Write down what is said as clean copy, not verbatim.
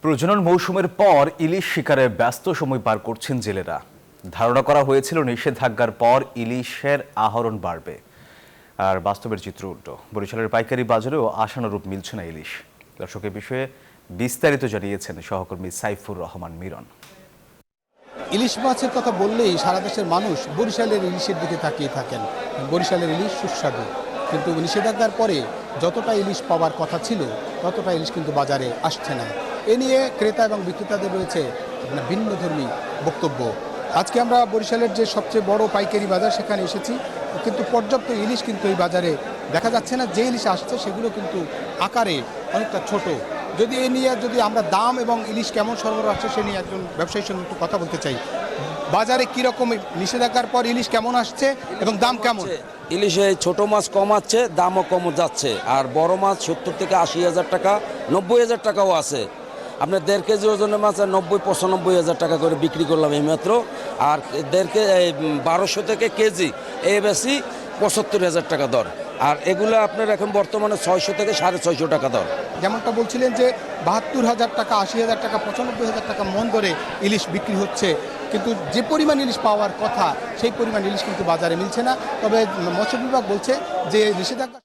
প্রজনন মৌসুমের পর ইলিশ শিকারে ব্যস্ত সময় পার করছেন জেলেরা। ধারণা করা হয়েছিল নিষেধাজ্ঞার পর ইলিশের আহরণ বাড়বে, আর বাস্তবের চিত্র উল্টো। বরিশালের পাইকারি বাজারেও আশানুরূপ মিলছে না ইলিশ। দর্শকের বিষয়ে বিস্তারিত জানিয়েছেন সহকর্মী সাইফুর রহমান মিরন। ইলিশ মাছের কথা বললেই সারা দেশের মানুষ বরিশালের ইলিশের দিকে তাকিয়ে থাকেন। বরিশালের ইলিশ সুস্বাদু, কিন্তু নিষেধাজ্ঞার পরে যতটা ইলিশ পাওয়ার কথা ছিল ততটা ইলিশ কিন্তু বাজারে আসছে না। এ নিয়ে ক্রেতা এবং বিক্রেতাদের রয়েছে ভিন্নধর্মী বক্তব্য। আজকে আমরা বরিশালের যে সবচেয়ে বড় পাইকারি বাজার সেখানে এসেছি, কিন্তু পর্যাপ্ত ইলিশ কিন্তু এই বাজারে দেখা যাচ্ছে না। যে ইলিশ আসছে সেগুলো কিন্তু আকারে অনেকটা ছোট। যদি এ নিয়ে আমরা দাম এবং ইলিশ কেমন সরবরাহ আসছে সে নিয়ে একজন ব্যবসায়ীর সঙ্গে একটু কথা বলতে চাই। বাজারে কীরকম নিষেধাজ্ঞার পর ইলিশ কেমন আসছে এবং দাম কেমন? ইলিশে ছোট মাছ কম আছে, দামও কম যাচ্ছে। আর বড় মাছ 70 থেকে 80,000 টাকা, 90,000 টাকাও আছে। আপনার 1.5 কেজি ওজনের মাছ 90-95,000 টাকা করে বিক্রি করলাম এইমাত্র। আর 1200 থেকে কেজি এই বেশি 75,000 টাকা দর। আর এগুলো আপনার এখন বর্তমানে 600 থেকে 650 টাকা দর। যেমনটা বলছিলেন যে 72,000 টাকা, 80,000 টাকা, 95,000 টাকা মন দরে ইলিশ বিক্রি হচ্ছে, কিন্তু যে পরিমাণ ইলিশ পাওয়ার কথা সেই পরিমাণ ইলিশ কিন্তু বাজারে মিলছে না। তবে মৎস্য বিভাগ বলছে যে নিষেধাজ্ঞা